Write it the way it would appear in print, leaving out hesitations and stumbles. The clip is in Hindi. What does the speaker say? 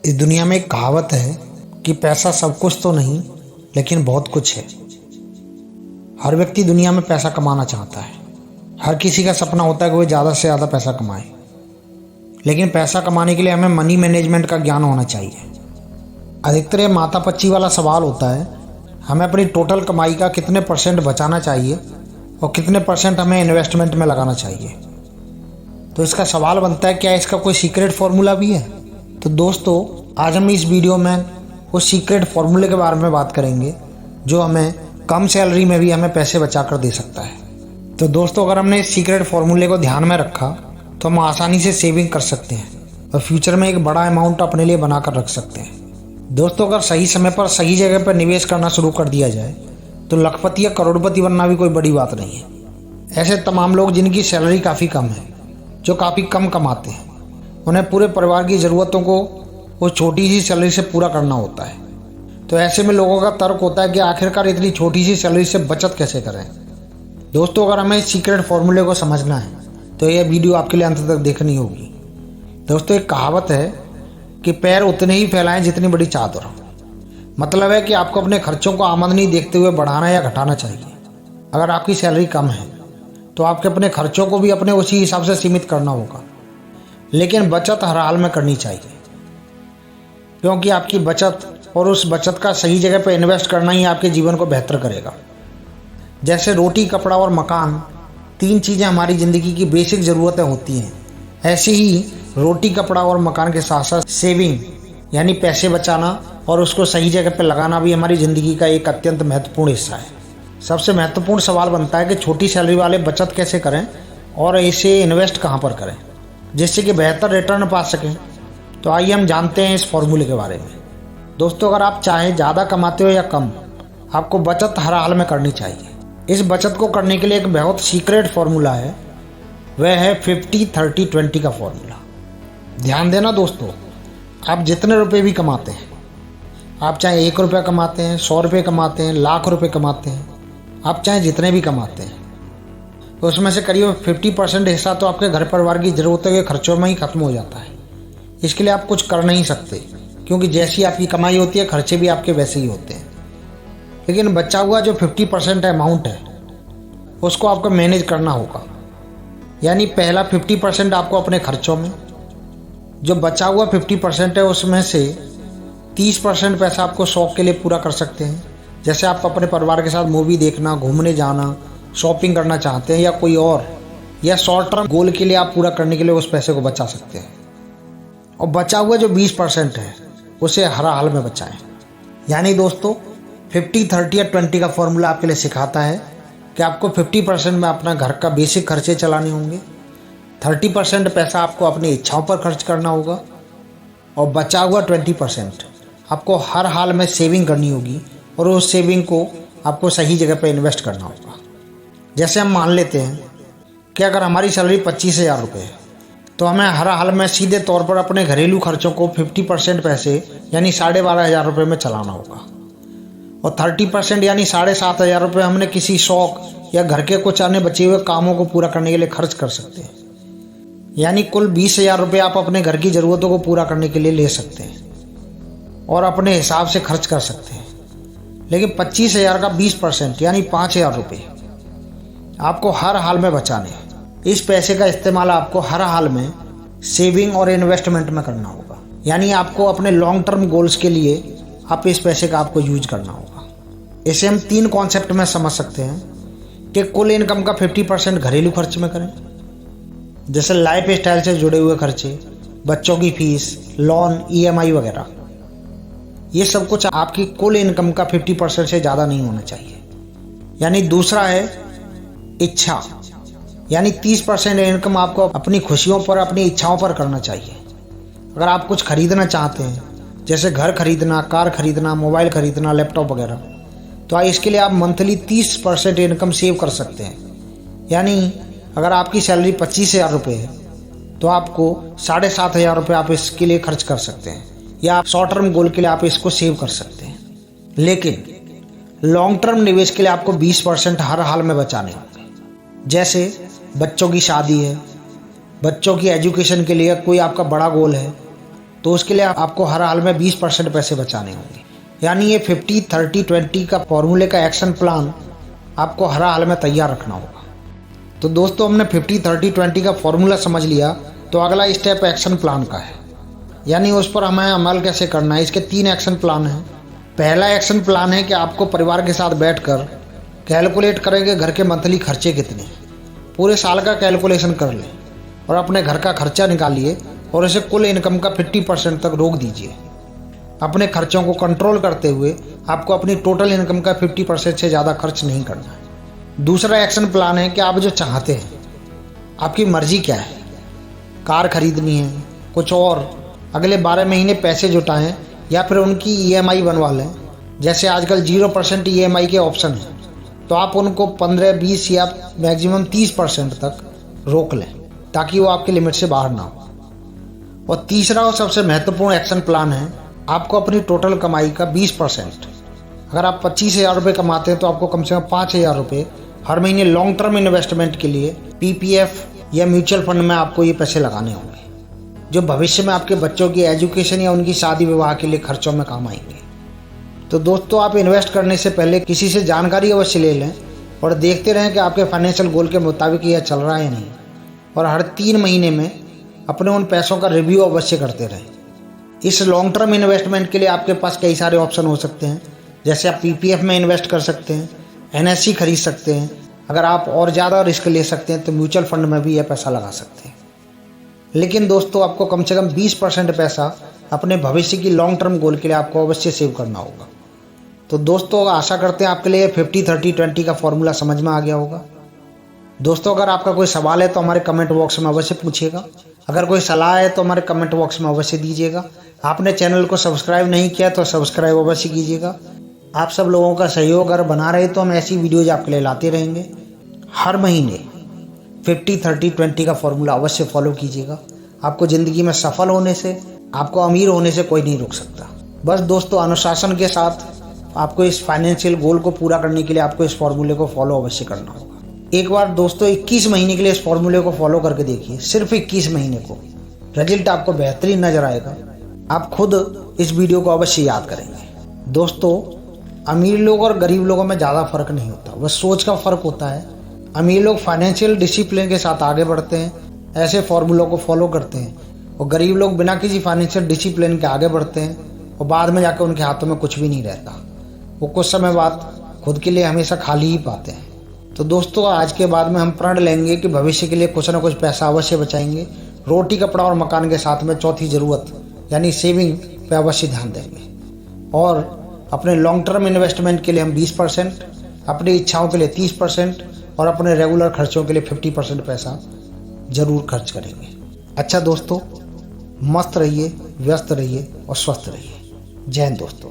इस दुनिया में एक कहावत है कि पैसा सब कुछ तो नहीं लेकिन बहुत कुछ है। हर व्यक्ति दुनिया में पैसा कमाना चाहता है। हर किसी का सपना होता है कि वो ज़्यादा से ज़्यादा पैसा कमाए, लेकिन पैसा कमाने के लिए हमें मनी मैनेजमेंट का ज्ञान होना चाहिए। अधिकतर ये माथा पच्ची वाला सवाल होता है, हमें अपनी टोटल कमाई का कितने परसेंट बचाना चाहिए और कितने परसेंट हमें इन्वेस्टमेंट में लगाना चाहिए। तो इसका सवाल बनता है, क्या इसका कोई सीक्रेट फार्मूला भी है? तो दोस्तों, आज हम इस वीडियो में उस सीक्रेट फार्मूले के बारे में बात करेंगे जो हमें कम सैलरी में भी हमें पैसे बचा कर दे सकता है। तो दोस्तों, अगर हमने इस सीक्रेट फार्मूले को ध्यान में रखा तो हम आसानी से सेविंग कर सकते हैं और फ्यूचर में एक बड़ा अमाउंट अपने लिए बना कर रख सकते हैं। दोस्तों, अगर सही समय पर सही जगह पर निवेश करना शुरू कर दिया जाए तो लखपति या करोड़पति बनना भी कोई बड़ी बात नहीं है। ऐसे तमाम लोग जिनकी सैलरी काफ़ी कम है, जो काफ़ी कम कमाते हैं, उन्हें पूरे परिवार की ज़रूरतों को वो छोटी सी सैलरी से पूरा करना होता है। तो ऐसे में लोगों का तर्क होता है कि आखिरकार इतनी छोटी सी सैलरी से बचत कैसे करें। दोस्तों, अगर हमें इस सीक्रेट फार्मूले को समझना है तो यह वीडियो आपके लिए अंत तक देखनी होगी। दोस्तों, एक कहावत है कि पैर उतने ही फैलाएं जितनी बड़ी चादर हो। मतलब है कि आपको अपने खर्चों को आमदनी देखते हुए बढ़ाना या घटाना चाहिए। अगर आपकी सैलरी कम है तो आपके अपने खर्चों को भी अपने उसी हिसाब से सीमित करना होगा, लेकिन बचत हर हाल में करनी चाहिए, क्योंकि आपकी बचत और उस बचत का सही जगह पर इन्वेस्ट करना ही आपके जीवन को बेहतर करेगा। जैसे रोटी, कपड़ा और मकान, तीन चीज़ें हमारी ज़िंदगी की बेसिक ज़रूरतें होती हैं, ऐसे ही रोटी, कपड़ा और मकान के साथ साथ सेविंग यानी पैसे बचाना और उसको सही जगह पर लगाना भी हमारी ज़िंदगी का एक अत्यंत महत्वपूर्ण हिस्सा है। सबसे महत्वपूर्ण सवाल बनता है कि छोटी सैलरी वाले बचत कैसे करें और इसे इन्वेस्ट कहाँ पर करें जिससे कि बेहतर रिटर्न पा सकें। तो आइए हम जानते हैं इस फॉर्मूले के बारे में। दोस्तों, अगर आप चाहें ज़्यादा कमाते हो या कम, आपको बचत हर हाल में करनी चाहिए। इस बचत को करने के लिए एक बहुत सीक्रेट फार्मूला है, वह है 50-30-20 का फार्मूला। ध्यान देना दोस्तों, आप जितने रुपए भी कमाते हैं, आप चाहे 1 रुपया कमाते हैं, 100 रुपये कमाते हैं, लाख रुपए कमाते हैं, आप चाहे जितने भी कमाते हैं, तो उसमें से करीब 50% हिस्सा तो आपके घर परिवार की ज़रूरतों के खर्चों में ही खत्म हो जाता है। इसके लिए आप कुछ कर नहीं सकते, क्योंकि जैसी आपकी कमाई होती है खर्चे भी आपके वैसे ही होते हैं। लेकिन बचा हुआ जो 50% अमाउंट है उसको आपको मैनेज करना होगा। यानी पहला 50% आपको अपने खर्चों में, जो बचा हुआ 50% है उसमें से 30% पैसा आपको शौक़ के लिए पूरा कर सकते हैं। जैसे आप अपने परिवार के साथ मूवी देखना, घूमने जाना, शॉपिंग करना चाहते हैं या कोई और, या शॉर्ट टर्म गोल के लिए आप पूरा करने के लिए उस पैसे को बचा सकते हैं। और बचा हुआ जो 20% है उसे हर हाल में बचाएं। यानी दोस्तों, 50-30 या 20 का फॉर्मूला आपके लिए सिखाता है कि आपको 50% में अपना घर का बेसिक खर्चे चलाने होंगे, 30% पैसा आपको अपनी इच्छाओं पर खर्च करना होगा और बचा हुआ 20% आपको हर हाल में सेविंग करनी होगी और उस सेविंग को आपको सही जगह पर इन्वेस्ट करना होगा। जैसे हम मान लेते हैं कि अगर हमारी सैलरी 25,000 रुपये है तो हमें हर हाल में सीधे तौर पर अपने घरेलू खर्चों को 50% पैसे यानी 12,500 रुपये में चलाना होगा और 30% यानी 7,500 रुपये हमने किसी शौक़ या घर के कुछ अन्य बचे हुए कामों को पूरा करने के लिए खर्च कर सकते हैं। यानी कुल 20,000 रुपये आप अपने घर की ज़रूरतों को पूरा करने के लिए ले सकते हैं और अपने हिसाब से खर्च कर सकते हैं। लेकिन 25,000 का 20% यानी 5,000 रुपये आपको हर हाल में बचाने हैं। इस पैसे का इस्तेमाल आपको हर हाल में सेविंग और इन्वेस्टमेंट में करना होगा। यानी आपको अपने लॉन्ग टर्म गोल्स के लिए आप इस पैसे का आपको यूज करना होगा। इसे हम 3 कॉन्सेप्ट में समझ सकते हैं कि कुल इनकम का 50% घरेलू खर्च में करें, जैसे लाइफ स्टाइल से जुड़े हुए खर्चे, बच्चों की फीस, लोन, EMI वगैरह। ये सब कुछ आपकी कुल इनकम का 50% से ज़्यादा नहीं होना चाहिए। यानी दूसरा है इच्छा, यानी 30% इनकम आपको अपनी खुशियों पर, अपनी इच्छाओं पर करना चाहिए। अगर आप कुछ खरीदना चाहते हैं, जैसे घर खरीदना, कार खरीदना, मोबाइल खरीदना, लैपटॉप वगैरह, तो इसके लिए आप मंथली 30% इनकम सेव कर सकते हैं। यानी अगर आपकी सैलरी 25,000 रुपये है तो आपको 7,500 रुपये आप इसके लिए खर्च कर सकते हैं, या आप शॉर्ट टर्म गोल के लिए आप इसको सेव कर सकते हैं। लेकिन लॉन्ग टर्म निवेश के लिए आपको 20% हर हाल में बचाने होंगे। जैसे बच्चों की शादी है, बच्चों की एजुकेशन के लिए कोई आपका बड़ा गोल है, तो उसके लिए आपको हर हाल में 20% पैसे बचाने होंगे। यानी ये 50-30-20 का फॉर्मूले का एक्शन प्लान आपको हर हाल में तैयार रखना होगा। तो दोस्तों हमने 50-30-20 का फॉर्मूला समझ लिया, तो अगला स्टेप एक्शन प्लान का है, यानी उस पर हमें अमल कैसे करना है। इसके 3 एक्शन प्लान हैं। पहला एक्शन प्लान है कि आपको परिवार के साथ बैठकर कैलकुलेट करें कि घर के मंथली खर्चे कितने हैं। पूरे साल का कैलकुलेशन कर लें और अपने घर का खर्चा निकालिए और इसे कुल इनकम का 50% तक रोक दीजिए। अपने खर्चों को कंट्रोल करते हुए आपको अपनी टोटल इनकम का 50% से ज़्यादा खर्च नहीं करना है। दूसरा एक्शन प्लान है कि आप जो चाहते हैं, आपकी मर्जी क्या है, कार खरीदनी है, कुछ और, अगले 12 महीने पैसे जुटाएं या फिर उनकी EMI बनवा लें। जैसे आजकल 0% EMI के ऑप्शन हैं, तो आप उनको 15-20 या मैक्सिमम 30% तक रोक लें ताकि वो आपके लिमिट से बाहर ना हो। और तीसरा और सबसे महत्वपूर्ण एक्शन प्लान है, आपको अपनी टोटल कमाई का 20%, अगर आप 25,000 रुपये कमाते हैं तो आपको कम से कम 5,000 रुपये हर महीने लॉन्ग टर्म इन्वेस्टमेंट के लिए PPF या म्यूचुअल फंड में आपको ये पैसे लगाने होंगे, जो भविष्य में आपके बच्चों की एजुकेशन या उनकी शादी विवाह के लिए खर्चों में काम आएंगे। तो दोस्तों आप इन्वेस्ट करने से पहले किसी से जानकारी अवश्य ले लें और देखते रहें कि आपके फाइनेंशियल गोल के मुताबिक यह चल रहा है या नहीं। और हर 3 महीने में अपने उन पैसों का रिव्यू अवश्य करते रहें। इस लॉन्ग टर्म इन्वेस्टमेंट के लिए आपके पास कई सारे ऑप्शन हो सकते हैं। जैसे आप PPF में इन्वेस्ट कर सकते हैं, NSE खरीद सकते हैं, अगर आप और ज़्यादा रिस्क ले सकते हैं तो म्यूचुअल फंड में भी यह पैसा लगा सकते हैं। लेकिन दोस्तों आपको कम से कम 20% पैसा अपने भविष्य की लॉन्ग टर्म गोल के लिए आपको अवश्य सेव करना होगा। तो दोस्तों आशा करते हैं आपके लिए 50-30-20 का फॉर्मूला समझ में आ गया होगा। दोस्तों अगर आपका कोई सवाल है तो हमारे कमेंट बॉक्स में अवश्य पूछिएगा। अगर कोई सलाह है तो हमारे कमेंट बॉक्स में अवश्य दीजिएगा। आपने चैनल को सब्सक्राइब नहीं किया तो सब्सक्राइब अवश्य कीजिएगा। आप सब लोगों का सहयोग अगर बना रहे तो हम ऐसी वीडियोज आपके लिए लाते रहेंगे। हर महीने 50-30-20 का फॉर्मूला अवश्य फॉलो कीजिएगा। आपको ज़िंदगी में सफल होने से, आपको अमीर होने से कोई नहीं रोक सकता। बस दोस्तों अनुशासन के साथ आपको इस फाइनेंशियल गोल को पूरा करने के लिए आपको इस फॉर्मूले को फॉलो अवश्य करना होगा। एक बार दोस्तों 21 महीने के लिए इस फॉर्मूले को फॉलो करके देखिए, सिर्फ 21 महीने को रिजल्ट आपको बेहतरीन नजर आएगा। आप खुद इस वीडियो को अवश्य याद करेंगे। दोस्तों अमीर लोग और गरीब लोगों में ज़्यादा फर्क नहीं होता, बस सोच का फर्क होता है। अमीर लोग फाइनेंशियल डिसिप्लिन के साथ आगे बढ़ते हैं, ऐसे फॉर्मूलों को फॉलो करते हैं, और गरीब लोग बिना किसी फाइनेंशियल डिसिप्लिन के आगे बढ़ते हैं और बाद में जाकर उनके हाथों में कुछ भी नहीं रहता। वो कुछ समय बाद खुद के लिए हमेशा खाली ही पाते हैं। तो दोस्तों आज के बाद में हम प्रण लेंगे कि भविष्य के लिए कुछ ना कुछ पैसा अवश्य बचाएंगे। रोटी कपड़ा और मकान के साथ में चौथी ज़रूरत यानी सेविंग पे अवश्य ध्यान देंगे। और अपने लॉन्ग टर्म इन्वेस्टमेंट के लिए हम 20%, अपनी इच्छाओं के लिए 30% और अपने रेगुलर खर्चों के लिए 50% पैसा ज़रूर खर्च करेंगे। अच्छा दोस्तों, मस्त रहिए, व्यस्त रहिए और स्वस्थ रहिए। जय हिंद दोस्तों।